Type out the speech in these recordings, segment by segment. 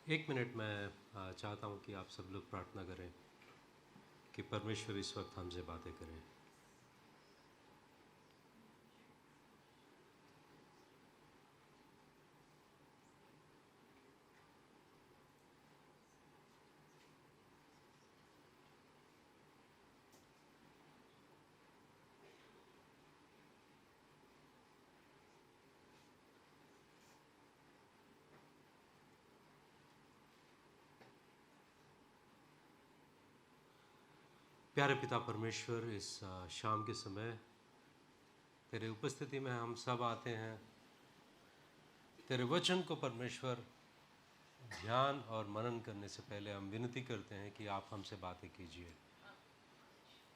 एक मिनट मैं चाहता हूँ कि आप सब लोग प्रार्थना करें कि परमेश्वर इस वक्त हमसे बातें करें। प्यारे पिता परमेश्वर, इस शाम के समय तेरे उपस्थिति में हम सब आते हैं। तेरे वचन को परमेश्वर ध्यान और मनन करने से पहले हम विनती करते हैं कि आप हमसे बातें कीजिए।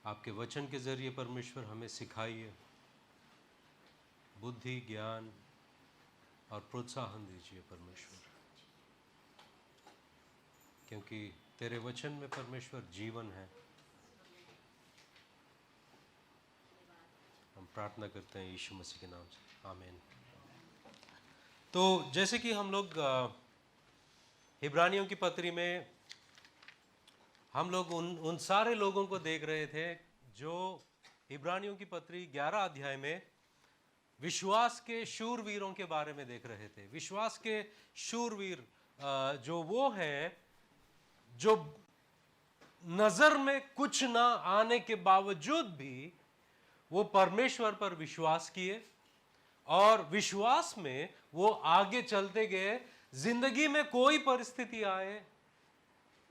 आपके वचन के ज़रिए परमेश्वर हमें सिखाइए, बुद्धि, ज्ञान और प्रोत्साहन दीजिए परमेश्वर, क्योंकि तेरे वचन में परमेश्वर जीवन है। हम प्रार्थना करते हैं यीशु मसीह के नाम से, आमीन। तो जैसे कि हम लोग इब्रानियों की पत्री में हम लोग उन सारे लोगों को देख रहे थे जो इब्रानियों की पत्री 11 अध्याय में विश्वास के शूरवीरों के बारे में देख रहे थे। विश्वास के शूरवीर जो वो हैं जो नजर में कुछ ना आने के बावजूद भी वो परमेश्वर पर विश्वास किए और विश्वास में वो आगे चलते गए। जिंदगी में कोई परिस्थिति आए,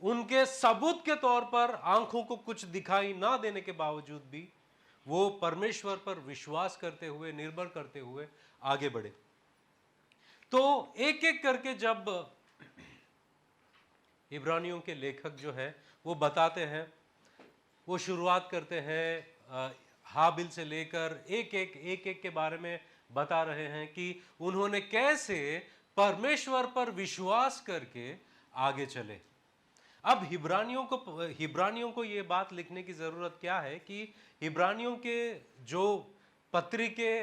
उनके सबूत के तौर पर आंखों को कुछ दिखाई ना देने के बावजूद भी वो परमेश्वर पर विश्वास करते हुए, निर्भर करते हुए आगे बढ़े। तो एक एक करके जब इब्रानियों के लेखक जो है वो बताते हैं, वो शुरुआत करते हैं हाबिल से लेकर एक एक के बारे में बता रहे हैं कि उन्होंने कैसे परमेश्वर पर विश्वास करके आगे चले। अब हिब्रानियों को ये बात लिखने की ज़रूरत क्या है कि हिब्रानियों के जो पत्री के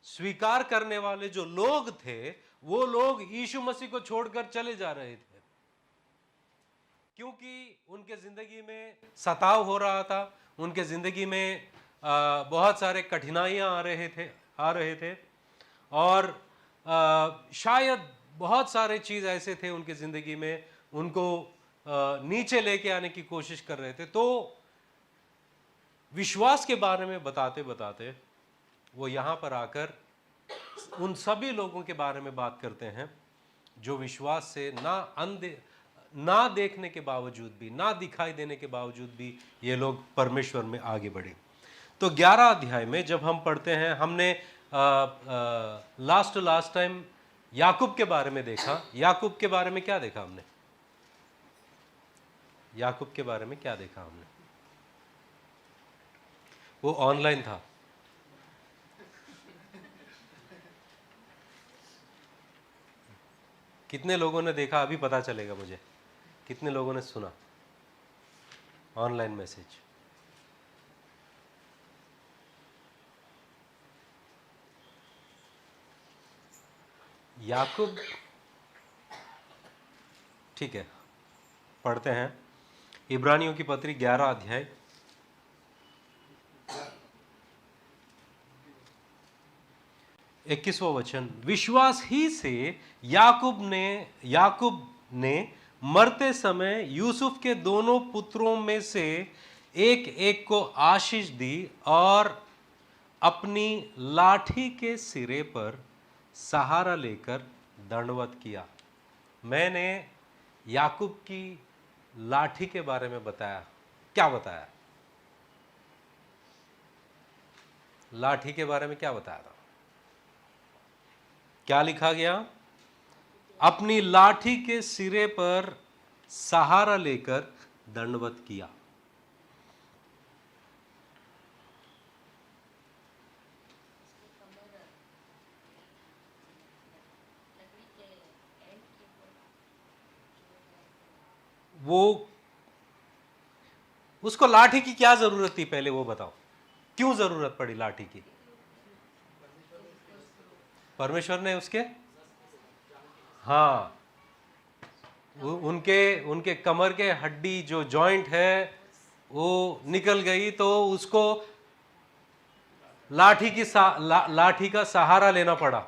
स्वीकार करने वाले जो लोग थे, वो लोग यीशु मसीह को छोड़कर चले जा रहे थे, क्योंकि उनके ज़िंदगी में सताव हो रहा था, उनके ज़िंदगी में बहुत सारे कठिनाइयाँ आ रहे थे और शायद बहुत सारे चीज़ ऐसे थे उनके ज़िंदगी में, उनको नीचे लेके आने की कोशिश कर रहे थे। तो विश्वास के बारे में बताते बताते वो यहाँ पर आकर उन सभी लोगों के बारे में बात करते हैं जो विश्वास से ना देखने के बावजूद भी, ना दिखाई देने के बावजूद भी ये लोग परमेश्वर में आगे बढ़े। तो 11 अध्याय में जब हम पढ़ते हैं, हमने लास्ट टाइम याकूब के बारे में देखा। याकूब के बारे में क्या देखा हमने? याकूब के बारे में क्या देखा हमने? वो ऑनलाइन था। कितने लोगों ने देखा अभी पता चलेगा मुझे। कितने लोगों ने सुना ऑनलाइन मैसेज? याकूब, ठीक है, पढ़ते हैं इब्रानियों की पत्री 11 अध्याय 21वां वचन। विश्वास ही से याकूब ने मरते समय यूसुफ के दोनों पुत्रों में से एक एक को आशीष दी और अपनी लाठी के सिरे पर सहारा लेकर दंडवत किया। मैंने याकूब की लाठी के बारे में बताया। क्या बताया? लाठी के बारे में क्या बताया था? क्या लिखा गया? अपनी लाठी के सिरे पर सहारा लेकर दंडवत किया। वो उसको लाठी की क्या जरूरत थी, पहले वो बताओ। क्यों जरूरत पड़ी लाठी की? परमेश्वर ने उसके, हाँ, उनके उनके कमर के हड्डी जो जॉइंट है वो निकल गई, तो उसको लाठी का सहारा लेना पड़ा।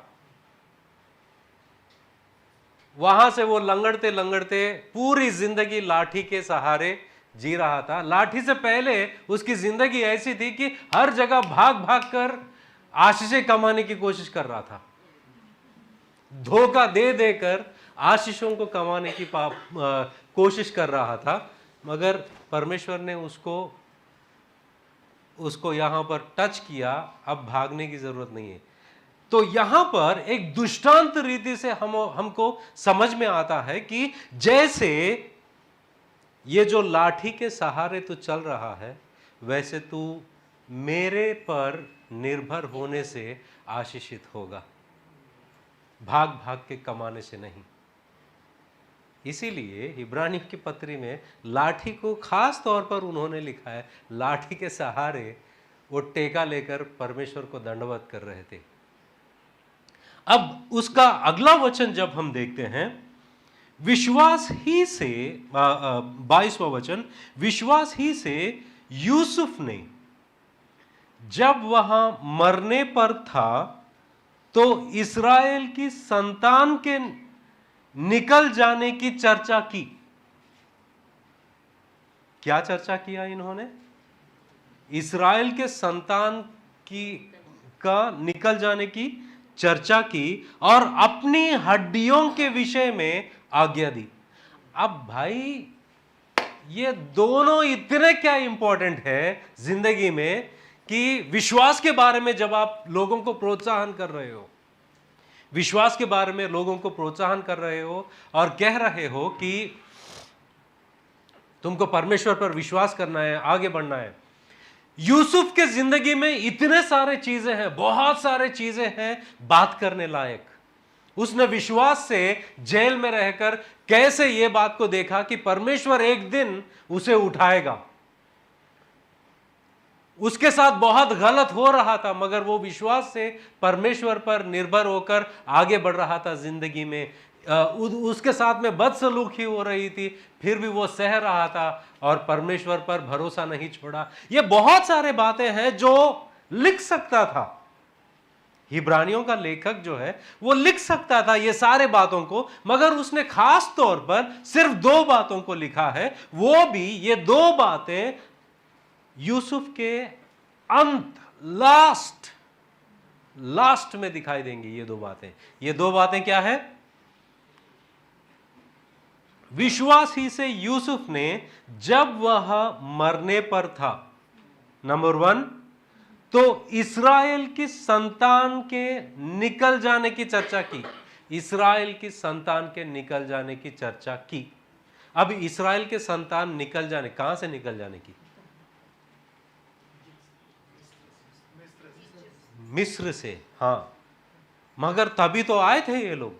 वहां से वो लंगड़ते लंगड़ते पूरी जिंदगी लाठी के सहारे जी रहा था। लाठी से पहले उसकी जिंदगी ऐसी थी कि हर जगह भाग भाग कर आशीषें कमाने की कोशिश कर रहा था, धोखा दे देकर आशीषों को कमाने की कोशिश कर रहा था। मगर परमेश्वर ने उसको यहां पर टच किया, अब भागने की जरूरत नहीं है। तो यहां पर एक दृष्टांत रीति से हमको समझ में आता है कि जैसे ये जो लाठी के सहारे तू चल रहा है, वैसे तू मेरे पर निर्भर होने से आशीषित होगा, भाग भाग के कमाने से नहीं। इसीलिए इब्रानियों की पत्री में लाठी को खास तौर पर उन्होंने लिखा है, लाठी के सहारे वो टेका लेकर परमेश्वर को दंडवत कर रहे थे। अब उसका अगला वचन जब हम देखते हैं, विश्वास ही से 22वां वचन, विश्वास ही से यूसुफ ने जब वहां मरने पर था तो इस्राएल की संतान के निकल जाने की चर्चा की। क्या चर्चा किया इन्होंने? इस्राएल के संतान का निकल जाने की चर्चा की और अपनी हड्डियों के विषय में आज्ञा दी। अब भाई ये दोनों इतने क्या इंपॉर्टेंट है जिंदगी में कि विश्वास के बारे में जब आप लोगों को प्रोत्साहन कर रहे हो, विश्वास के बारे में लोगों को प्रोत्साहन कर रहे हो और कह रहे हो कि तुमको परमेश्वर पर विश्वास करना है, आगे बढ़ना है। यूसुफ के जिंदगी में इतने सारे चीजें हैं, बहुत सारे चीजें हैं बात करने लायक। उसने विश्वास से जेल में रहकर कैसे यह बात को देखा कि परमेश्वर एक दिन उसे उठाएगा। उसके साथ बहुत गलत हो रहा था, मगर वो विश्वास से परमेश्वर पर निर्भर होकर आगे बढ़ रहा था जिंदगी में। उसके साथ में बदसलूकी हो रही थी, फिर भी वो सह रहा था और परमेश्वर पर भरोसा नहीं छोड़ा। ये बहुत सारे बातें हैं जो लिख सकता था। इब्रानियों का लेखक जो है वो लिख सकता था ये सारे बातों को, मगर उसने खास तौर पर सिर्फ 2 बातों को लिखा है। वो भी ये 2 बातें यूसुफ के अंत, लास्ट में दिखाई देंगी। ये 2 बातें क्या है? विश्वास ही से यूसुफ ने जब वह मरने पर था, नंबर 1, तो इस्राएल की संतान के निकल जाने की चर्चा की। इस्राएल की संतान के निकल जाने की चर्चा की। अब इस्राएल के संतान निकल जाने, कहां से निकल जाने की? मिस्र से। हां, मगर तभी तो आए थे ये लोग।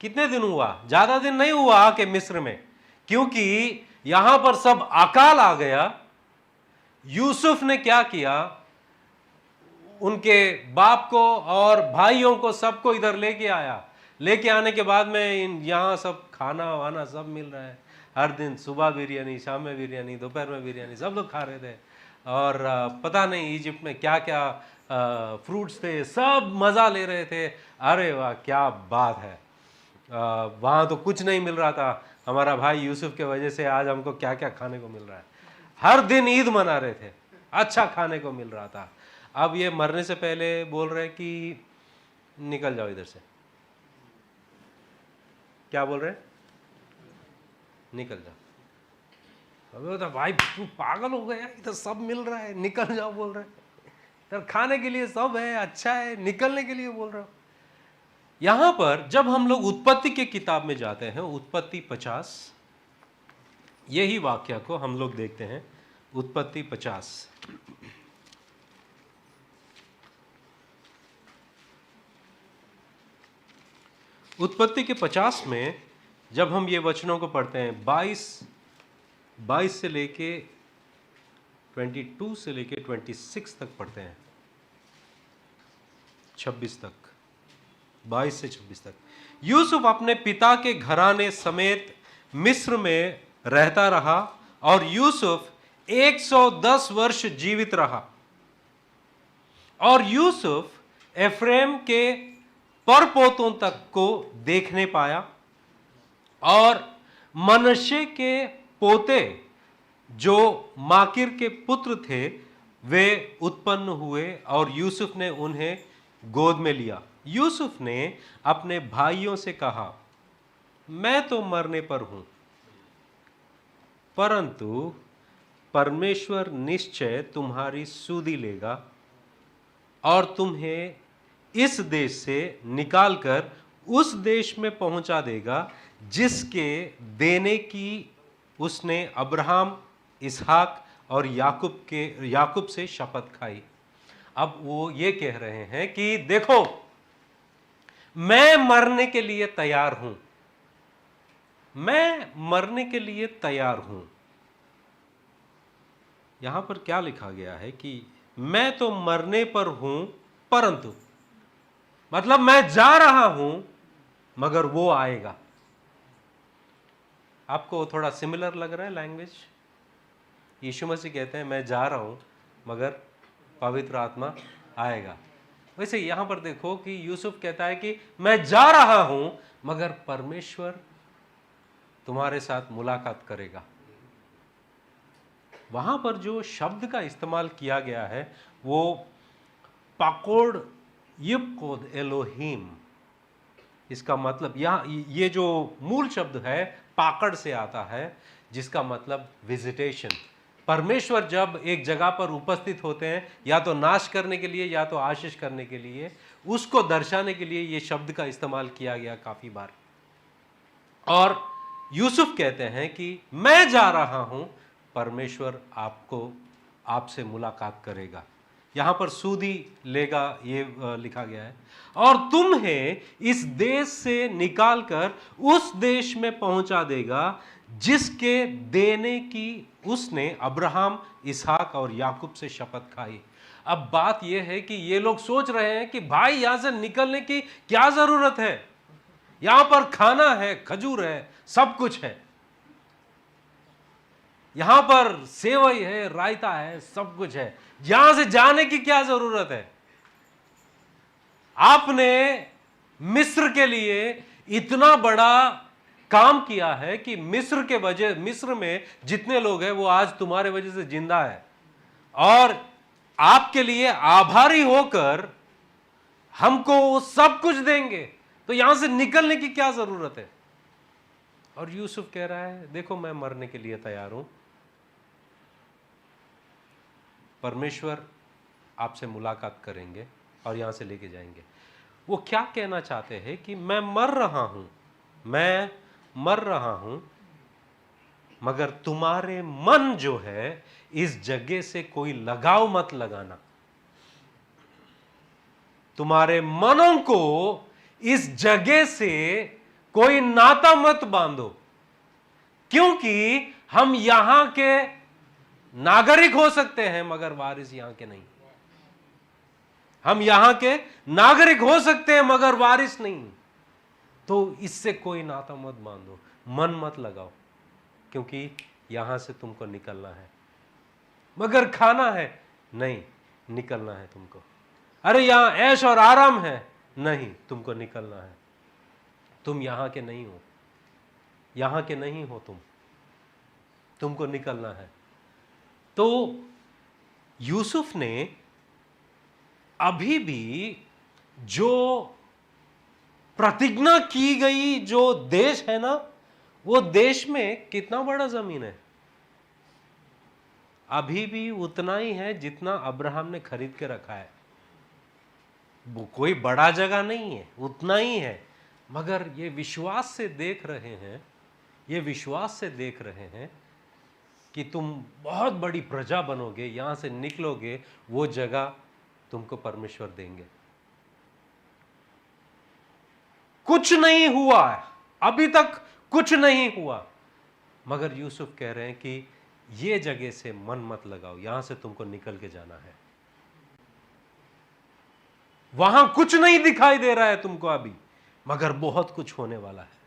कितने दिन हुआ? ज्यादा दिन नहीं हुआ आके मिस्र में, क्योंकि यहां पर सब अकाल आ गया। यूसुफ ने क्या किया? उनके बाप को और भाइयों को सबको इधर लेके आया। लेके आने के बाद में यहां सब खाना वाना सब मिल रहा है। हर दिन सुबह बिरयानी, शाम में बिरयानी, दोपहर में बिरयानी, सब लोग खा रहे थे। और पता नहीं इजिप्ट में क्या क्या फ्रूट्स थे, सब मज़ा ले रहे थे। अरे वाह, क्या बात है। वहाँ तो कुछ नहीं मिल रहा था। हमारा भाई यूसुफ के वजह से आज हमको क्या क्या खाने को मिल रहा है। हर दिन ईद मना रहे थे, अच्छा खाने को मिल रहा था। अब ये मरने से पहले बोल रहे कि निकल जाओ इधर से। क्या बोल रहे? निकल जाओ। अबे तो भाई तू पागल हो गया, इधर सब मिल रहा है, निकल जाओ बोल रहे। इधर खाने के लिए सब है, अच्छा है, निकलने के लिए बोल रहे हो। यहां पर जब हम लोग उत्पत्ति के किताब में जाते हैं, उत्पत्ति 50, यही वाक्य को हम लोग देखते हैं। उत्पत्ति 50, उत्पत्ति के 50 में जब हम ये वचनों को पढ़ते हैं, 22 से लेके 22 से लेके 26 तक पढ़ते हैं, 26 तक। 22 से 26 तक। यूसुफ अपने पिता के घराने समेत मिस्र में रहता रहा और यूसुफ 110 वर्ष जीवित रहा। और यूसुफ एफ्रेम के परपोतों तक को देखने पाया और मनश्शे के पोते जो माकिर के पुत्र थे वे उत्पन्न हुए और यूसुफ ने उन्हें गोद में लिया। यूसुफ ने अपने भाइयों से कहा, मैं तो मरने पर हूं, परंतु परमेश्वर निश्चय तुम्हारी सूधी लेगा और तुम्हें इस देश से निकालकर उस देश में पहुंचा देगा जिसके देने की उसने अब्राहम, इसहाक और याकूब से शपथ खाई। अब वो ये कह रहे हैं कि देखो, मैं मरने के लिए तैयार हूं, मैं मरने के लिए तैयार हूं। यहां पर क्या लिखा गया है कि मैं तो मरने पर हूं, परंतु मतलब मैं जा रहा हूं मगर वो आएगा। आपको थोड़ा सिमिलर लग रहा है लैंग्वेज? यीशु मसीह कहते हैं मैं जा रहा हूं मगर पवित्र आत्मा आएगा। वैसे यहां पर देखो कि यूसुफ कहता है कि मैं जा रहा हूं मगर परमेश्वर तुम्हारे साथ मुलाकात करेगा। वहां पर जो शब्द का इस्तेमाल किया गया है वो पाकोड यिपकोद एलोहिम, इसका मतलब यहाँ ये जो मूल शब्द है पाकड़ से आता है जिसका मतलब विजिटेशन। परमेश्वर जब एक जगह पर उपस्थित होते हैं या तो नाश करने के लिए या तो आशीष करने के लिए, उसको दर्शाने के लिए ये शब्द का इस्तेमाल किया गया काफी बार। और यूसुफ कहते हैं कि मैं जा रहा हूं, परमेश्वर आपसे मुलाकात करेगा। यहां पर सूदी लेगा ये लिखा गया है, और तुम्हें इस देश से निकालकर उस देश में पहुंचा देगा जिसके देने की उसने अब्राहम, इसहाक और याकूब से शपथ खाई। अब बात यह है कि ये लोग सोच रहे हैं कि भाई यहां से निकलने की क्या जरूरत है, यहां पर खाना है, खजूर है, सब कुछ है, यहां पर सेवई है, रायता है, सब कुछ है, यहां से जाने की क्या जरूरत है। आपने मिस्र के लिए इतना बड़ा काम किया है कि मिस्र में जितने लोग हैं वो आज तुम्हारे वजह से जिंदा है, और आपके लिए आभारी होकर हमको वो सब कुछ देंगे, तो यहां से निकलने की क्या जरूरत है। और यूसुफ कह रहा है देखो मैं मरने के लिए तैयार हूं, परमेश्वर आपसे मुलाकात करेंगे और यहां से लेके जाएंगे। वो क्या कहना चाहते हैं कि मैं मर रहा हूं मगर तुम्हारे मन जो है इस जगह से कोई लगाव मत लगाना, तुम्हारे मनों को इस जगह से कोई नाता मत बांधो, क्योंकि हम यहां के नागरिक हो सकते हैं मगर वारिस यहां के नहीं। हम यहां के नागरिक हो सकते हैं मगर वारिस नहीं, तो इससे कोई नाता मत बांधो, मन मत लगाओ, क्योंकि यहां से तुमको निकलना है। मगर खाना है नहीं, निकलना है तुमको। अरे यहां ऐश और आराम है नहीं, तुमको निकलना है। तुम यहां के नहीं हो, यहां के नहीं हो, तुमको निकलना है। तो यूसुफ ने अभी भी जो प्रतिज्ञा की गई जो देश है ना, वो देश में कितना बड़ा जमीन है, अभी भी उतना ही है जितना अब्राहम ने खरीद के रखा है। वो कोई बड़ा जगह नहीं है, उतना ही है। मगर ये विश्वास से देख रहे हैं, ये विश्वास से देख रहे हैं कि तुम बहुत बड़ी प्रजा बनोगे, यहां से निकलोगे, वो जगह तुमको परमेश्वर देंगे। कुछ नहीं हुआ, अभी तक कुछ नहीं हुआ, मगर यूसुफ कह रहे हैं कि ये जगह से मन मत लगाओ, यहां से तुमको निकल के जाना है। वहां कुछ नहीं दिखाई दे रहा है तुमको अभी, मगर बहुत कुछ होने वाला है।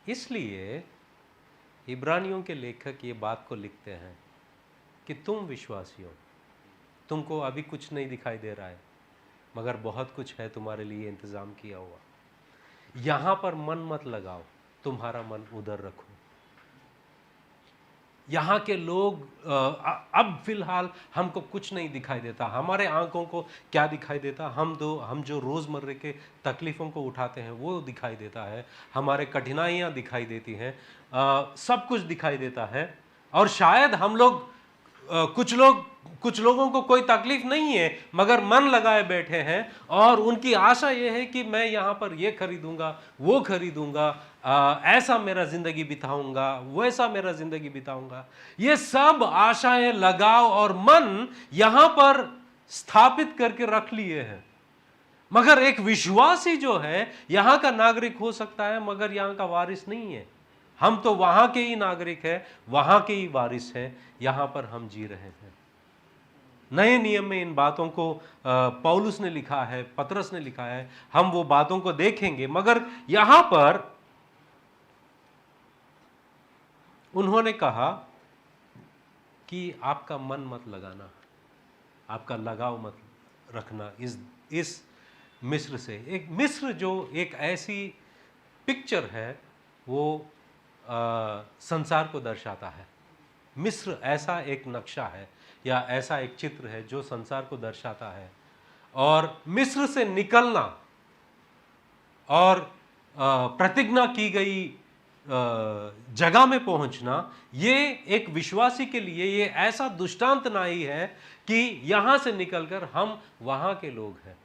इसलिए इब्रानियों के लेखक ये बात को लिखते हैं कि तुम विश्वासियों, तुमको अभी कुछ नहीं दिखाई दे रहा है, मगर बहुत कुछ है तुम्हारे लिए इंतजाम किया हुआ। यहां पर मन मत लगाओ, तुम्हारा मन उधर रखो। यहाँ के लोग अब फिलहाल हमको कुछ नहीं दिखाई देता, हमारे आंखों को क्या दिखाई देता, हम जो रोज़मर्रे के तकलीफ़ों को उठाते हैं वो दिखाई देता है, हमारे कठिनाइयाँ दिखाई देती हैं, सब कुछ दिखाई देता है। और शायद हम लोग कुछ लोगों को कोई तकलीफ नहीं है, मगर मन लगाए बैठे हैं और उनकी आशा ये है कि मैं यहाँ पर ये खरीदूंगा, वो खरीदूंगा, ऐसा मेरा जिंदगी बिताऊंगा, वैसा मेरा जिंदगी बिताऊंगा। ये सब आशाएं, लगाव और मन यहां पर स्थापित करके रख लिए हैं। मगर एक विश्वासी जो है यहां का नागरिक हो सकता है, मगर यहां का वारिस नहीं है। हम तो वहां के ही नागरिक हैं, वहां के ही वारिस हैं, यहां पर हम जी रहे हैं। नए नियम में इन बातों को पौलुस ने लिखा है, पतरस ने लिखा है, हम वो बातों को देखेंगे। मगर यहां पर उन्होंने कहा कि आपका मन मत लगाना, आपका लगाव मत रखना इस मिस्र से। एक मिस्र जो एक ऐसी पिक्चर है, वो संसार को दर्शाता है। मिस्र ऐसा एक नक्शा है या ऐसा एक चित्र है जो संसार को दर्शाता है। और मिस्र से निकलना और प्रतिज्ञा की गई जगह में पहुंचना, ये एक विश्वासी के लिए ये ऐसा दृष्टांत नहीं है कि यहां से निकलकर हम वहां के लोग हैं।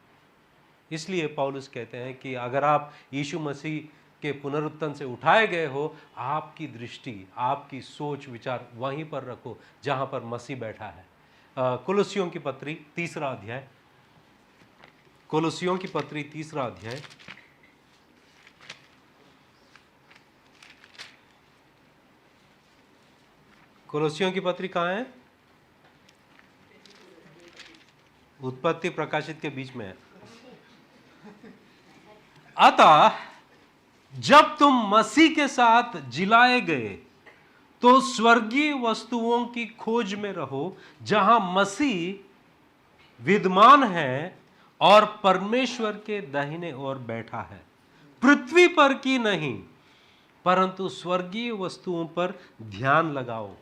इसलिए पौलुस कहते हैं कि अगर आप यीशु मसीह के पुनरुत्थान से उठाए गए हो, आपकी दृष्टि, आपकी सोच विचार वहीं पर रखो जहां पर मसीह बैठा है। कुलुस्सियों की पत्री 3रा अध्याय, कुलुस्सियों की पत्री 3रा अध्याय, कुलुस्सियों की पत्री कहाँ है? उत्पत्ति प्रकाशित के बीच में है। अतः जब तुम मसीह के साथ जिलाए गए तो स्वर्गीय वस्तुओं की खोज में रहो, जहां मसीह विद्यमान है और परमेश्वर के दाहिने ओर बैठा है। पृथ्वी पर की नहीं, परंतु स्वर्गीय वस्तुओं पर ध्यान लगाओ,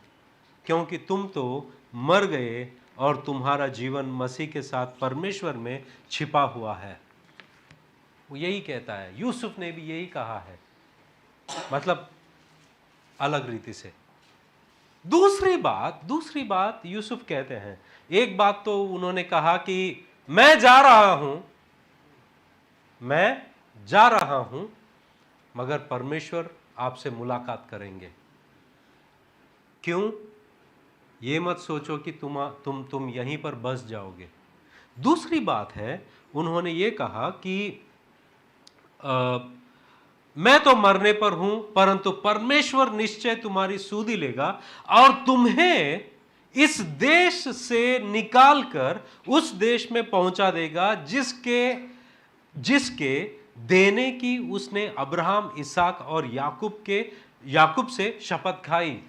क्योंकि तुम तो मर गए और तुम्हारा जीवन मसीह के साथ परमेश्वर में छिपा हुआ है। वो यही कहता है, यूसुफ ने भी यही कहा है, मतलब अलग रीति से। दूसरी बात यूसुफ कहते हैं, एक बात तो उन्होंने कहा कि मैं जा रहा हूं, मगर परमेश्वर आपसे मुलाकात करेंगे। क्यों? ये मत सोचो कि तुम यहीं पर बस जाओगे। दूसरी बात है, उन्होंने ये कहा कि मैं तो मरने पर हूं, परंतु परमेश्वर निश्चय तुम्हारी सुधि लेगा और तुम्हें इस देश से निकालकर उस देश में पहुंचा देगा जिसके देने की उसने अब्राहम, इसहाक और याकूब से शपथ खाई।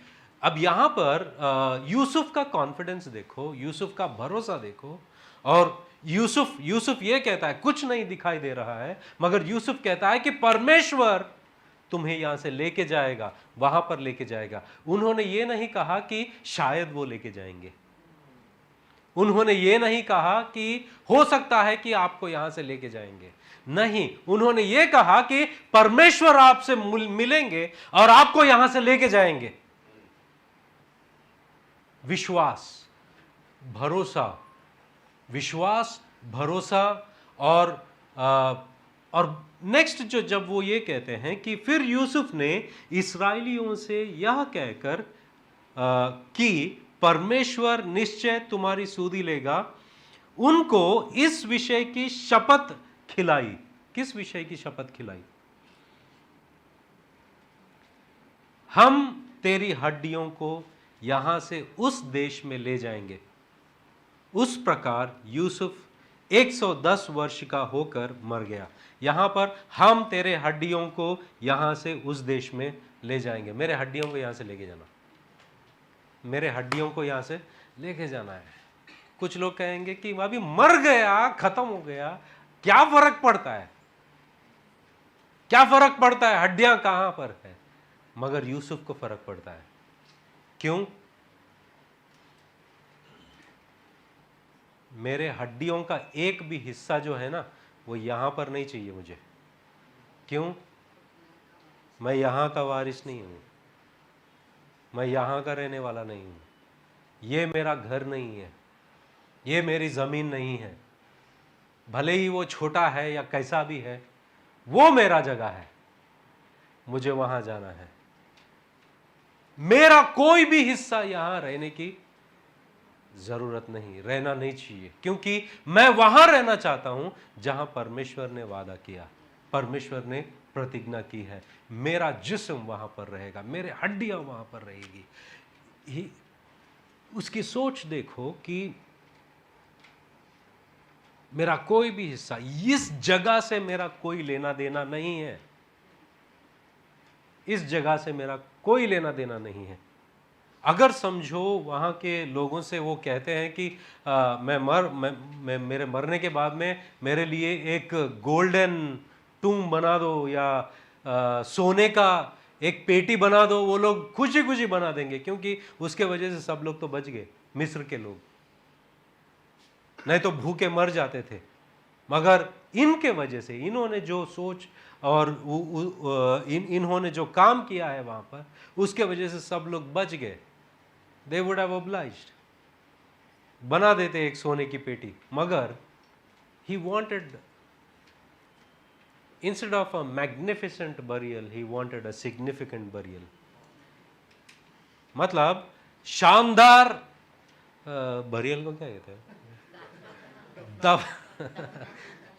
अब यहां पर यूसुफ का कॉन्फिडेंस देखो, यूसुफ का भरोसा देखो। और यूसुफ ये कहता है, कुछ नहीं दिखाई दे रहा है, मगर यूसुफ कहता है कि परमेश्वर तुम्हें यहां से लेके जाएगा, वहां पर लेके जाएगा। उन्होंने ये नहीं कहा कि शायद वो लेके जाएंगे, उन्होंने ये नहीं कहा कि हो सकता है कि आपको यहां से लेके जाएंगे, नहीं, उन्होंने ये कहा कि परमेश्वर आपसे मिलेंगे और आपको यहां से लेके जाएंगे। विश्वास, भरोसा और नेक्स्ट जब वो ये कहते हैं कि फिर यूसुफ ने इस्राएलियों से यह कहकर कि परमेश्वर निश्चय तुम्हारी सुधि लेगा, उनको इस विषय की शपथ खिलाई। किस विषय की शपथ खिलाई? हम तेरी हड्डियों को यहां से उस देश में ले जाएंगे। उस प्रकार यूसुफ 110 वर्ष का होकर मर गया। यहाँ पर हम तेरे हड्डियों को यहाँ से उस देश में ले जाएंगे। मेरे हड्डियों को यहाँ से लेके जाना, मेरे हड्डियों को यहाँ से लेके जाना है। कुछ लोग कहेंगे कि अभी मर गया, खत्म हो गया, क्या फर्क पड़ता है, क्या फर्क पड़ता है, हड्डियां कहां पर है। मगर यूसुफ को फर्क पड़ता है। क्यों? मेरे हड्डियों का एक भी हिस्सा जो है ना, वो यहां पर नहीं चाहिए मुझे। क्यों? मैं यहां का वारिस नहीं हूं, मैं यहां का रहने वाला नहीं हूं। ये मेरा घर नहीं है, ये मेरी जमीन नहीं है, भले ही वो छोटा है या कैसा भी है, वो मेरा जगह है, मुझे वहां जाना है। मेरा कोई भी हिस्सा यहां रहने की जरूरत नहीं, रहना नहीं चाहिए, क्योंकि मैं वहां रहना चाहता हूं जहां परमेश्वर ने वादा किया, परमेश्वर ने प्रतिज्ञा की है। मेरा जिस्म वहां पर रहेगा, मेरे हड्डियां वहां पर रहेगी। उसकी सोच देखो कि मेरा कोई भी हिस्सा, इस जगह से मेरा कोई लेना देना नहीं है, इस जगह से मेरा कोई लेना देना नहीं है। अगर समझो वहां के लोगों से वो कहते हैं कि मैं मेरे मरने के बाद में मेरे लिए एक गोल्डन टूम बना दो या सोने का एक पेटी बना दो, वो लोग खुशी खुशी बना देंगे, क्योंकि उसके वजह से सब लोग तो बच गए, मिस्र के लोग, नहीं तो भूखे मर जाते थे। मगर इनके वजह से, इन्होंने जो सोच और इन्होंने जो काम किया है वहां पर, उसके वजह से सब लोग बच गए। दे वुड हैव ऑब्लाइज्ड, बना देते एक सोने की पेटी। मगर he wanted, instead of a magnificent burial, he wanted a significant burial. मतलब शानदार बरियल को क्या कहते हैं,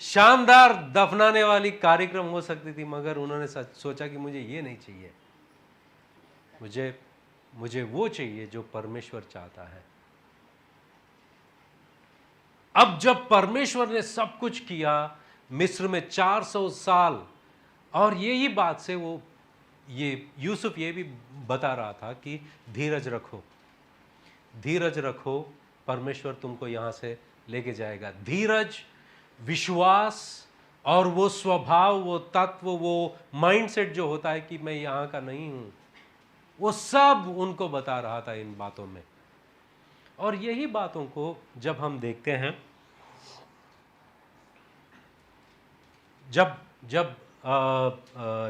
शानदार दफनाने वाली कार्यक्रम हो सकती थी, मगर उन्होंने सोचा कि मुझे ये नहीं चाहिए, मुझे वो चाहिए जो परमेश्वर चाहता है। अब जब परमेश्वर ने सब कुछ किया मिस्र में 400 साल, और यही बात से वो यूसुफ ये भी बता रहा था कि धीरज रखो, धीरज रखो, परमेश्वर तुमको यहां से लेके जाएगा। धीरज, विश्वास और वो स्वभाव, वो तत्व, वो माइंडसेट जो होता है कि मैं यहां का नहीं हूं, वो सब उनको बता रहा था इन बातों में। और यही बातों को जब हम देखते हैं, जब जब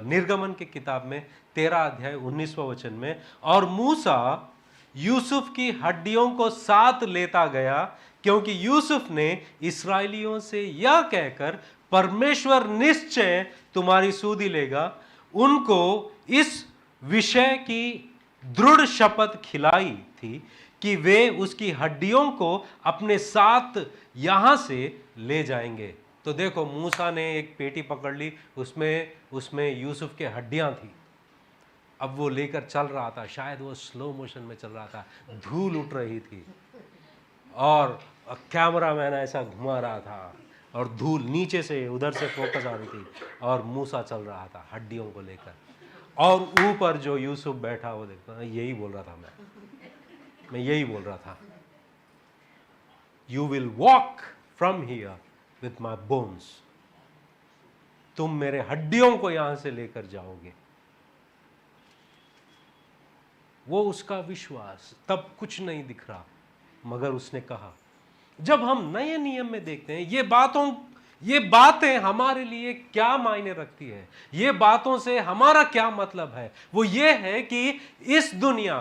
निर्गमन की किताब में 13 अध्याय 19वां वचन में, और मूसा यूसुफ की हड्डियों को साथ लेता गया, क्योंकि यूसुफ ने इस्राएलियों से यह कहकर परमेश्वर निश्चय तुम्हारी सुधि लेगा, उनको इस विषय की दृढ़ शपथ खिलाई थी कि वे उसकी हड्डियों को अपने साथ यहां से ले जाएंगे। तो देखो, मूसा ने एक पेटी पकड़ ली, उसमें यूसुफ के हड्डियां थी। अब वो लेकर चल रहा था, शायद वो स्लो मोशन में चल रहा था, धूल उठ रही थी और कैमरामैन ऐसा घुमा रहा था और धूल नीचे से उधर से फोकस आ रही थी, और मूसा चल रहा था हड्डियों को लेकर, और ऊपर जो यूसुफ बैठा वो देखता, यही बोल रहा था मैं यही बोल रहा था, you will walk from here with my bones, तुम मेरे हड्डियों को यहां से लेकर जाओगे। वो उसका विश्वास, तब कुछ नहीं दिख रहा, मगर उसने कहा। जब हम नए नियम में देखते हैं ये बातें हमारे लिए क्या मायने रखती है, ये बातों से हमारा क्या मतलब है, वो ये है कि इस दुनिया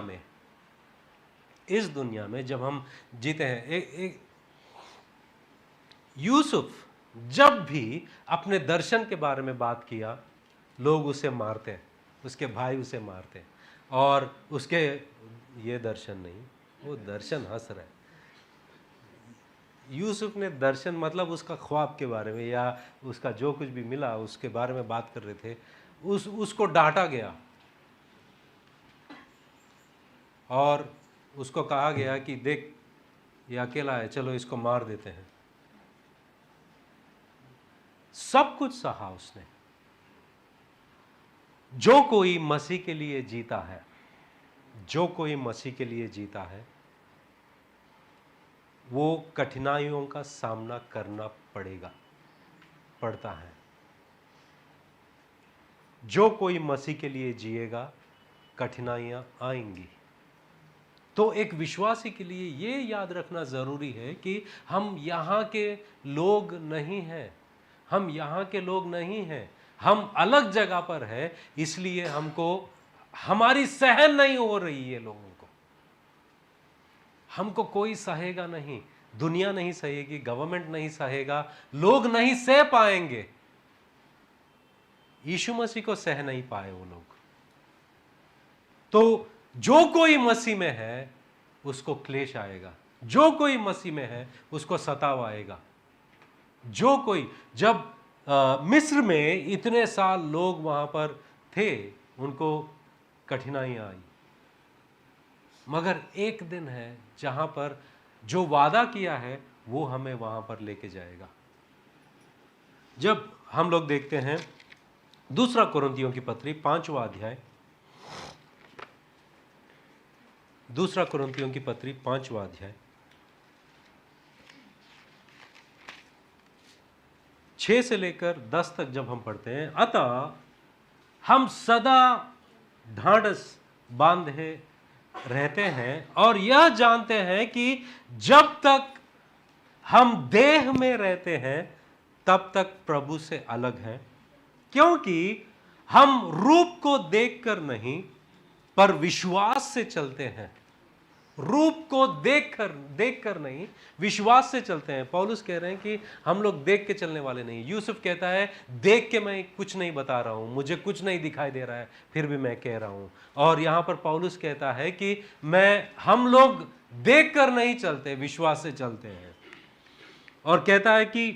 में जब हम जीते हैं, यूसुफ जब भी अपने दर्शन के बारे में बात किया, लोग उसे मारते हैं, उसके भाई उसे मारते हैं, और उसके ये दर्शन नहीं, वो दर्शन हंस रहे। यूसुफ ने दर्शन मतलब उसका ख्वाब के बारे में या उसका जो कुछ भी मिला उसके बारे में बात कर रहे थे, उसको डांटा गया और उसको कहा गया कि देख, ये अकेला है, चलो इसको मार देते हैं। सब कुछ सहा उसने। जो कोई मसीह के लिए जीता है, जो कोई मसीह के लिए जीता है, वो कठिनाइयों का सामना करना पड़ता है। जो कोई मसीह के लिए जिएगा, कठिनाइयां आएंगी। तो एक विश्वासी के लिए ये याद रखना जरूरी है कि हम यहाँ के लोग नहीं हैं, हम यहाँ के लोग नहीं हैं, हम अलग जगह पर है, इसलिए हमको हमारी सहन नहीं हो रही है लोगों को। हमको कोई सहेगा नहीं, दुनिया नहीं सहेगी, गवर्नमेंट नहीं सहेगा, लोग नहीं सह पाएंगे। यीशु मसीह को सह नहीं पाए वो लोग। तो जो कोई मसीह में है उसको क्लेश आएगा, जो कोई मसीह में है उसको सताव आएगा। जो कोई, जब मिस्र में इतने साल लोग वहां पर थे, उनको कठिनाई आई, मगर एक दिन है जहां पर जो वादा किया है वो हमें वहां पर लेके जाएगा। जब हम लोग देखते हैं दूसरा कुरिन्थियों की पत्री 5वां अध्याय, दूसरा कुरिन्थियों की पत्री 5वां अध्याय 6 से लेकर 10 तक जब हम पढ़ते हैं, अतः हम सदा ढाढ़स बांधे रहते हैं और यह जानते हैं कि जब तक हम देह में रहते हैं तब तक प्रभु से अलग हैं, क्योंकि हम रूप को देखकर नहीं पर विश्वास से चलते हैं। रूप को देखकर नहीं, विश्वास से चलते हैं। पौलुस कह रहे हैं कि हम लोग देख के चलने वाले नहीं। यूसुफ कहता है देख के मैं कुछ नहीं बता रहा हूं, मुझे कुछ नहीं दिखाई दे रहा है, फिर भी मैं कह रहा हूं। और यहां पर पौलुस कहता है कि हम लोग देखकर नहीं चलते, विश्वास से चलते हैं। और कहता है कि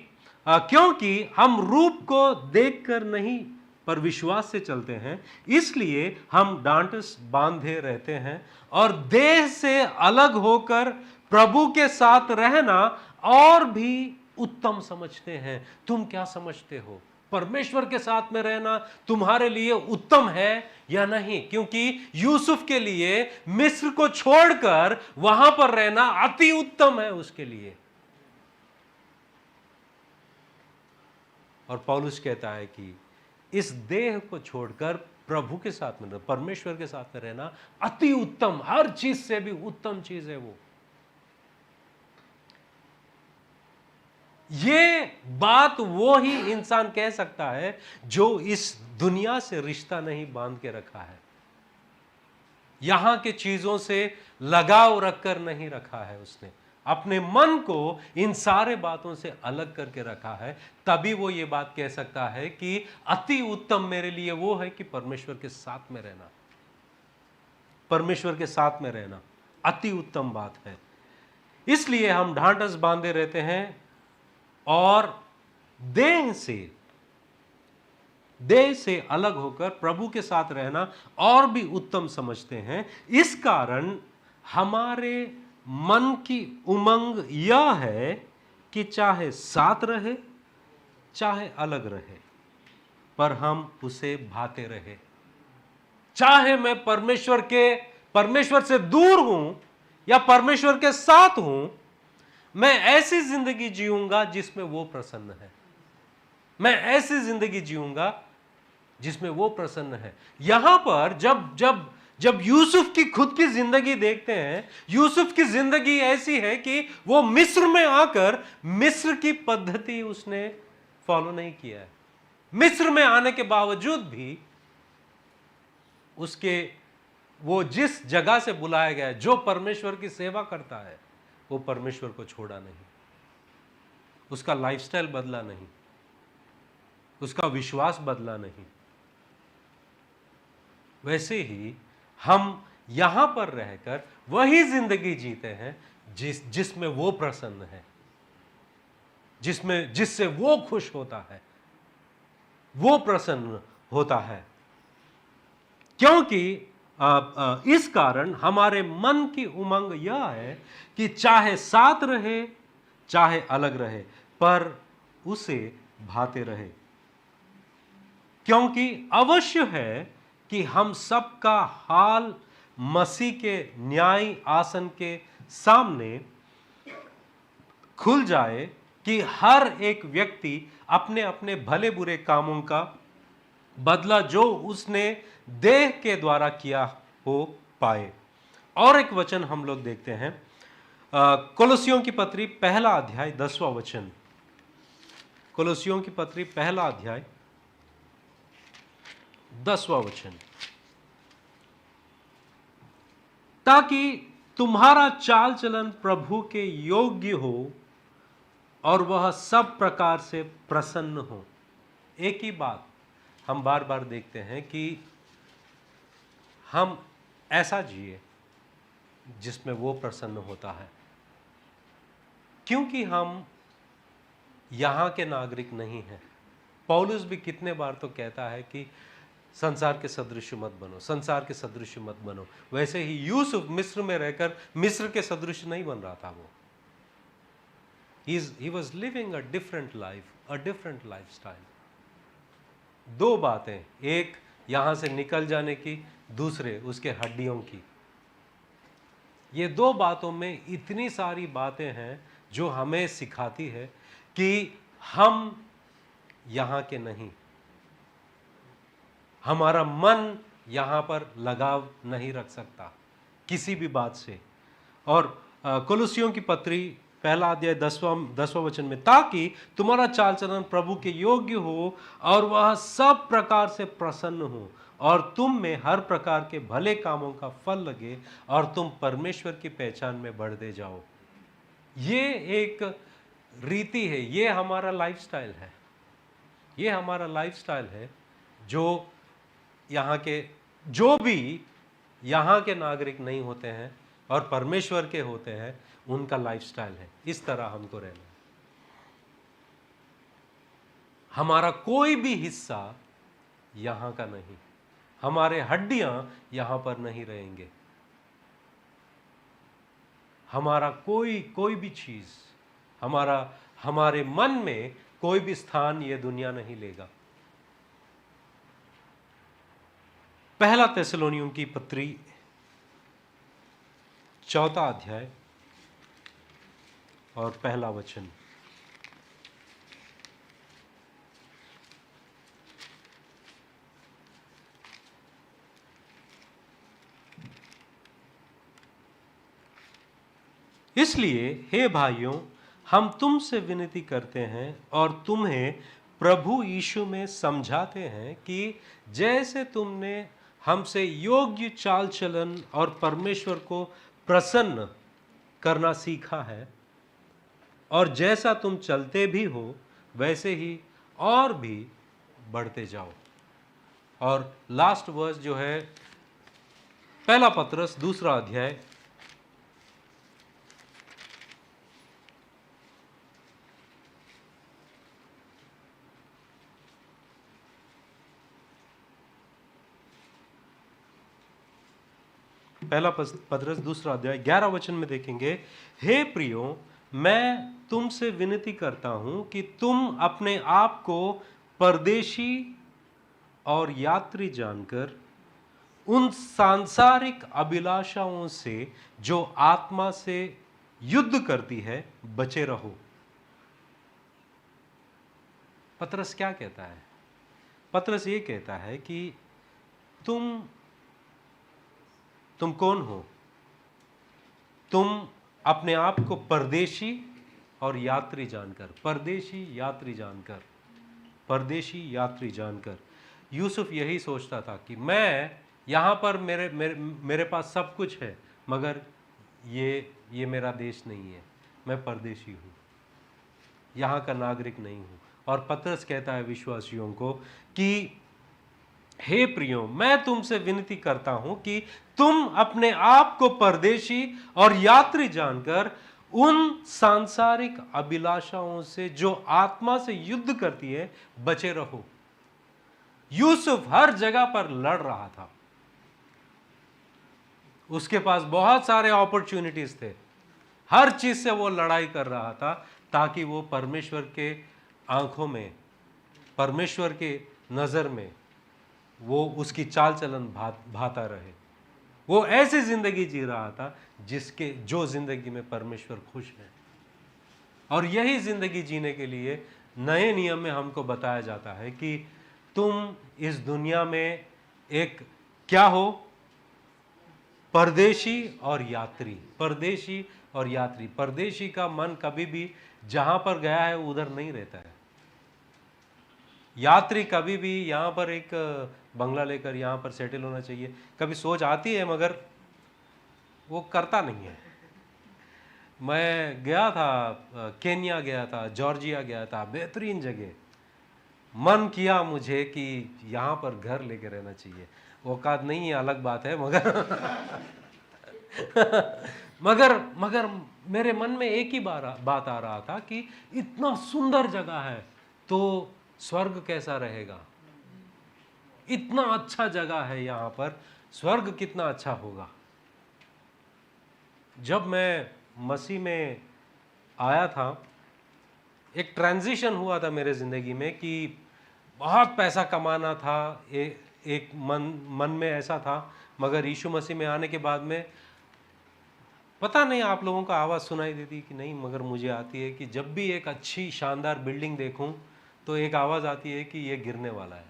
क्योंकि हम रूप को देखकर नहीं पर विश्वास से चलते हैं, इसलिए हम डांटस बांधे रहते हैं और देह से अलग होकर प्रभु के साथ रहना और भी उत्तम समझते हैं। तुम क्या समझते हो? परमेश्वर के साथ में रहना तुम्हारे लिए उत्तम है या नहीं? क्योंकि यूसुफ के लिए मिस्र को छोड़कर वहां पर रहना अति उत्तम है उसके लिए। और पौलुस कहता है कि इस देह को छोड़कर प्रभु के साथ में, परमेश्वर के साथ में रहना अति उत्तम, हर चीज से भी उत्तम चीज है वो। ये बात वो ही इंसान कह सकता है जो इस दुनिया से रिश्ता नहीं बांध के रखा है, यहां के चीजों से लगाव रखकर नहीं रखा है, उसने अपने मन को इन सारे बातों से अलग करके रखा है। तभी वो ये बात कह सकता है कि अति उत्तम मेरे लिए वो है कि परमेश्वर के साथ में रहना, परमेश्वर के साथ में रहना अति उत्तम बात है। इसलिए हम ढांढस बांधे रहते हैं और देह से अलग होकर प्रभु के साथ रहना और भी उत्तम समझते हैं। इस कारण हमारे मन की उमंग यह है कि चाहे साथ रहे चाहे अलग रहे, पर हम उसे भाते रहे। चाहे मैं परमेश्वर से दूर हूं या परमेश्वर के साथ हूं, मैं ऐसी जिंदगी जीऊंगा जिसमें वो प्रसन्न है। मैं ऐसी जिंदगी जीऊंगा जिसमें वो प्रसन्न है। यहां पर जब यूसुफ की खुद की जिंदगी देखते हैं, यूसुफ की जिंदगी ऐसी है कि वो मिस्र में आकर मिस्र की पद्धति उसने फॉलो नहीं किया है। मिस्र में आने के बावजूद भी वो जिस जगह से बुलाया गया है, जो परमेश्वर की सेवा करता है, वो परमेश्वर को छोड़ा नहीं, उसका लाइफस्टाइल बदला नहीं, उसका विश्वास बदला नहीं। वैसे ही हम यहां पर रहकर वही जिंदगी जीते हैं जिसमें वो प्रसन्न है, जिससे वो खुश होता है, वो प्रसन्न होता है। क्योंकि इस कारण हमारे मन की उमंग यह है कि चाहे साथ रहे चाहे अलग रहे, पर उसे भाते रहे, क्योंकि अवश्य है कि हम सबका हाल मसीह के न्याय आसन के सामने खुल जाए कि हर एक व्यक्ति अपने अपने भले बुरे कामों का बदला जो उसने देह के द्वारा किया हो पाए। और एक वचन हम लोग देखते हैं, कोलोसियों की पत्री पहला अध्याय 10वां वचन। कोलोसियों की पत्री पहला अध्याय 10वां वचन। ताकि तुम्हारा चाल चलन प्रभु के योग्य हो और वह सब प्रकार से प्रसन्न हो। एक ही बात हम बार बार देखते हैं कि हम ऐसा जिए जिसमें वो प्रसन्न होता है, क्योंकि हम यहां के नागरिक नहीं हैं। पौलुस भी कितने बार तो कहता है कि संसार के सदृश मत बनो, संसार के सदृश मत बनो। वैसे ही यूसुफ मिस्र में रहकर मिस्र के सदृश नहीं बन रहा था। वो he was living a different life, a different lifestyle। दो बातें, एक यहां से निकल जाने की, दूसरे उसके हड्डियों की। ये दो बातों में इतनी सारी बातें हैं जो हमें सिखाती है कि हम यहां के नहीं, हमारा मन यहां पर लगाव नहीं रख सकता किसी भी बात से। और कोलोसियों की पत्री पहला अध्याय 10वां वचन में, ताकि तुम्हारा चाल चलन प्रभु के योग्य हो और वह सब प्रकार से प्रसन्न हो और तुम में हर प्रकार के भले कामों का फल लगे और तुम परमेश्वर की पहचान में बढ़ते जाओ। ये एक रीति है, ये हमारा लाइफस्टाइल है, ये हमारा लाइफस्टाइल है जो यहाँ के, जो भी यहाँ के नागरिक नहीं होते हैं और परमेश्वर के होते हैं, उनका लाइफस्टाइल है। इस तरह हमको रहना है। हमारा कोई भी हिस्सा यहाँ का नहीं, हमारे हड्डियां यहाँ पर नहीं रहेंगे, हमारा कोई भी चीज, हमारे मन में कोई भी स्थान ये दुनिया नहीं लेगा। पहला थिस्सलुनीयों की पत्री चौथा अध्याय और पहला वचन। इसलिए हे भाइयों, हम तुमसे विनती करते हैं और तुम्हें प्रभु यीशु में समझाते हैं कि जैसे तुमने हमसे योग्य चाल चलन और परमेश्वर को प्रसन्न करना सीखा है और जैसा तुम चलते भी हो वैसे ही और भी बढ़ते जाओ। और लास्ट वर्स जो है पहला पत्रस दूसरा अध्याय पहला पत्रस दूसरा अध्याय 11 वचन में देखेंगे, हे प्रियो, मैं तुमसे विनती करता हूं कि तुम अपने आप को परदेशी और यात्री जानकर उन सांसारिक अभिलाषाओं से जो आत्मा से युद्ध करती है बचे रहो। पत्रस क्या कहता है? पत्रस ये कहता है कि तुम कौन हो? तुम अपने आप को परदेशी और यात्री जानकर, परदेशी यात्री जानकर, परदेशी यात्री जानकर। यूसुफ यही सोचता था कि मैं यहाँ पर मेरे पास सब कुछ है, मगर ये मेरा देश नहीं है, मैं परदेशी हूँ, यहाँ का नागरिक नहीं हूँ। और पत्रस कहता है विश्वासियों को कि हे प्रियो, मैं तुमसे विनती करता हूं कि तुम अपने आप को परदेशी और यात्री जानकर उन सांसारिक अभिलाषाओं से जो आत्मा से युद्ध करती है बचे रहो। यूसुफ हर जगह पर लड़ रहा था, उसके पास बहुत सारे अपॉर्चुनिटीज थे, हर चीज से वो लड़ाई कर रहा था ताकि वो परमेश्वर के आंखों में, परमेश्वर के नज़र में वो उसकी चाल चलन भाता रहे। वो ऐसी जिंदगी जी रहा था जो जिंदगी में परमेश्वर खुश है। और यही जिंदगी जीने के लिए नए नियम में हमको बताया जाता है कि तुम इस दुनिया में एक क्या हो, परदेशी और यात्री। परदेशी और यात्री। परदेशी का मन कभी भी जहां पर गया है उधर नहीं रहता है। यात्री कभी भी यहाँ पर एक बंगला लेकर यहाँ पर सेटल होना चाहिए, कभी सोच आती है मगर वो करता नहीं है। मैं गया था, केन्या गया था, जॉर्जिया गया था, बेहतरीन जगह। मन किया मुझे कि यहाँ पर घर लेके रहना चाहिए। औकात नहीं है अलग बात है, मगर मेरे मन में एक ही बात आ रहा था कि इतना सुंदर जगह है तो स्वर्ग कैसा रहेगा। इतना अच्छा जगह है यहाँ पर, स्वर्ग कितना अच्छा होगा। जब मैं मसीह में आया था, एक ट्रांजिशन हुआ था मेरे ज़िंदगी में कि बहुत पैसा कमाना था, एक मन में ऐसा था। मगर यीशु मसीह में आने के बाद में पता नहीं आप लोगों का आवाज़ सुनाई देती कि नहीं, मगर मुझे आती है कि जब भी एक अच्छी शानदार बिल्डिंग देखूं तो एक आवाज़ आती है कि ये गिरने वाला है,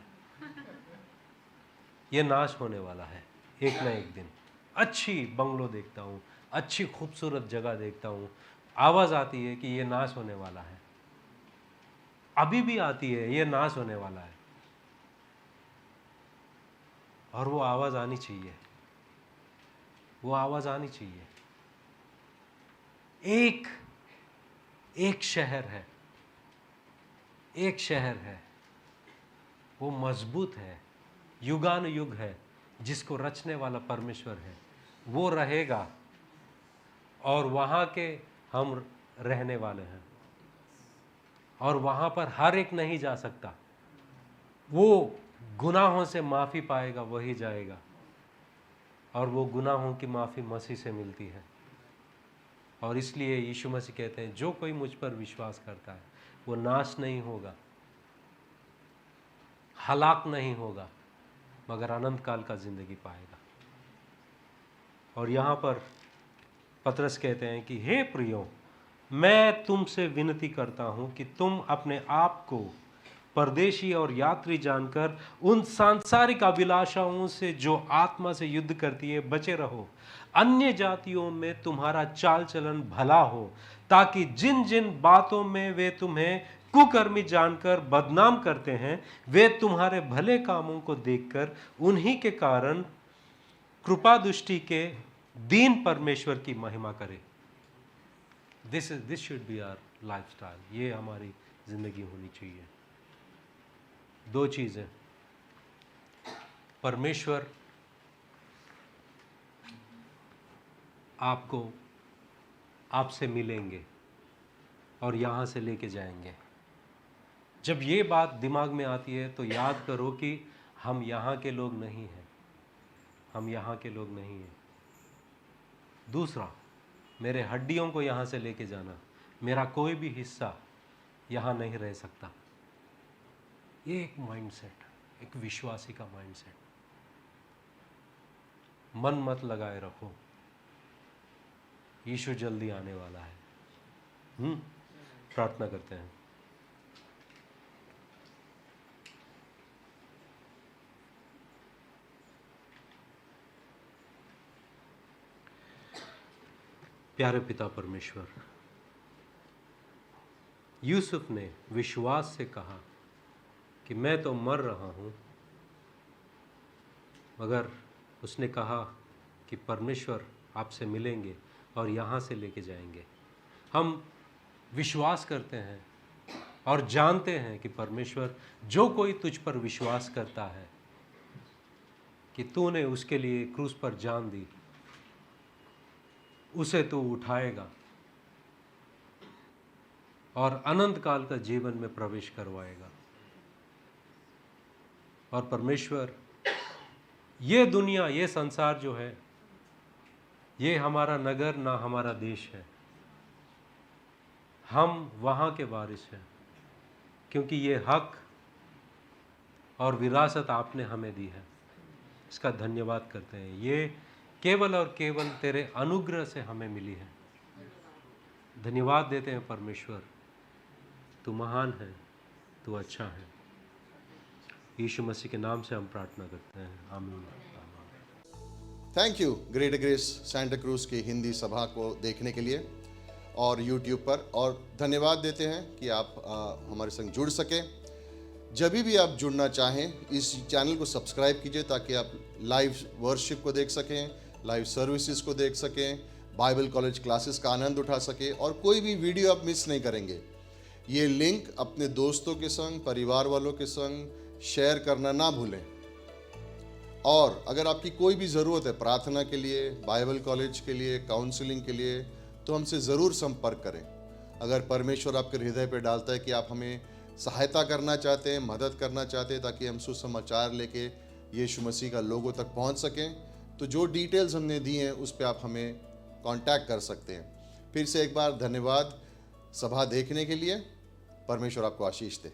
ये नाश होने वाला है एक ना एक दिन। अच्छी बंगलो देखता हूँ, अच्छी खूबसूरत जगह देखता हूँ, आवाज़ आती है कि ये नाश होने वाला है। अभी भी आती है, ये नाश होने वाला है। और वो आवाज़ आनी चाहिए, वो आवाज़ आनी चाहिए। एक शहर है, एक शहर है, वो मजबूत है, युगानुयुग है, जिसको रचने वाला परमेश्वर है। वो रहेगा और वहाँ के हम रहने वाले हैं। और वहाँ पर हर एक नहीं जा सकता। वो गुनाहों से माफ़ी पाएगा वही जाएगा। और वो गुनाहों की माफ़ी मसीह से मिलती है। और इसलिए यीशु मसीह कहते हैं जो कोई मुझ पर विश्वास करता है वो नाश नहीं होगा, हलाक नहीं होगा, मगर अनंत काल का जिंदगी पाएगा। और यहाँ पर पतरस कहते हैं कि हे प्रियो, मैं तुमसे विनती करता हूँ कि तुम अपने आप को परदेशी और यात्री जानकर उन सांसारिक अभिलाषाओं से जो आत्मा से युद्ध करती है बचे रहो। अन्य जातियों में तुम्हारा चाल चलन भला हो, ताकि जिन जिन बातों में वे तुम्हें कुकर्मी जानकर बदनाम करते हैं, वे तुम्हारे भले कामों को देखकर उन्हीं के कारण कृपा दृष्टि के दीन परमेश्वर की महिमा करें। This should be our lifestyle. ये हमारी जिंदगी होनी चाहिए। दो चीजें, परमेश्वर आपसे मिलेंगे और यहाँ से लेके जाएंगे। जब ये बात दिमाग में आती है तो याद करो कि हम यहाँ के लोग नहीं हैं, हम यहाँ के लोग नहीं हैं। दूसरा, मेरे हड्डियों को यहाँ से लेके जाना, मेरा कोई भी हिस्सा यहाँ नहीं रह सकता। ये एक माइंडसेट, एक विश्वासी का माइंडसेट। मन मत लगाए रखो, यीशु जल्दी आने वाला है। प्रार्थना करते हैं। प्यारे पिता परमेश्वर, यूसुफ ने विश्वास से कहा कि मैं तो मर रहा हूँ, मगर उसने कहा कि परमेश्वर आपसे मिलेंगे और यहाँ से लेके जाएंगे। हम विश्वास करते हैं और जानते हैं कि परमेश्वर, जो कोई तुझ पर विश्वास करता है कि तूने उसके लिए क्रूस पर जान दी, उसे तू उठाएगा और अनंत काल का जीवन में प्रवेश करवाएगा। और परमेश्वर, ये दुनिया, ये संसार जो है, ये हमारा नगर ना हमारा देश है, हम वहाँ के वारिस हैं, क्योंकि ये हक और विरासत आपने हमें दी है। इसका धन्यवाद करते हैं। ये केवल और केवल तेरे अनुग्रह से हमें मिली है। धन्यवाद देते हैं परमेश्वर, तू महान है, तू अच्छा है। यीशु मसीह के नाम से हम प्रार्थना करते हैं, आमीन। Thank you greater grace Santa cruise की हिंदी सभा को देखने के लिए और यूट्यूब पर, और धन्यवाद देते हैं कि आप हमारे संग जुड़ सके। जब भी आप जुड़ना चाहें इस चैनल को सब्सक्राइब कीजिए ताकि आप लाइव वर्शिप को देख सकें, लाइव सर्विसेज को देख सकें, बाइबल कॉलेज क्लासेस का आनंद उठा सकें और कोई भी वीडियो आप मिस नहीं करेंगे। ये लिंक अपने दोस्तों के संग, परिवार वालों के संग शेयर करना ना भूलें। और अगर आपकी कोई भी ज़रूरत है प्रार्थना के लिए, बाइबल कॉलेज के लिए, काउंसलिंग के लिए, तो हमसे ज़रूर संपर्क करें। अगर परमेश्वर आपके हृदय पर डालता है कि आप हमें सहायता करना चाहते हैं, मदद करना चाहते हैं ताकि हम सुसमाचार लेके यीशु मसीह का लोगों तक पहुंच सकें, तो जो डिटेल्स हमने दी हैं उस पर आप हमें कांटेक्ट कर सकते हैं। फिर से एक बार धन्यवाद सभा देखने के लिए। परमेश्वर आपको आशीष दे।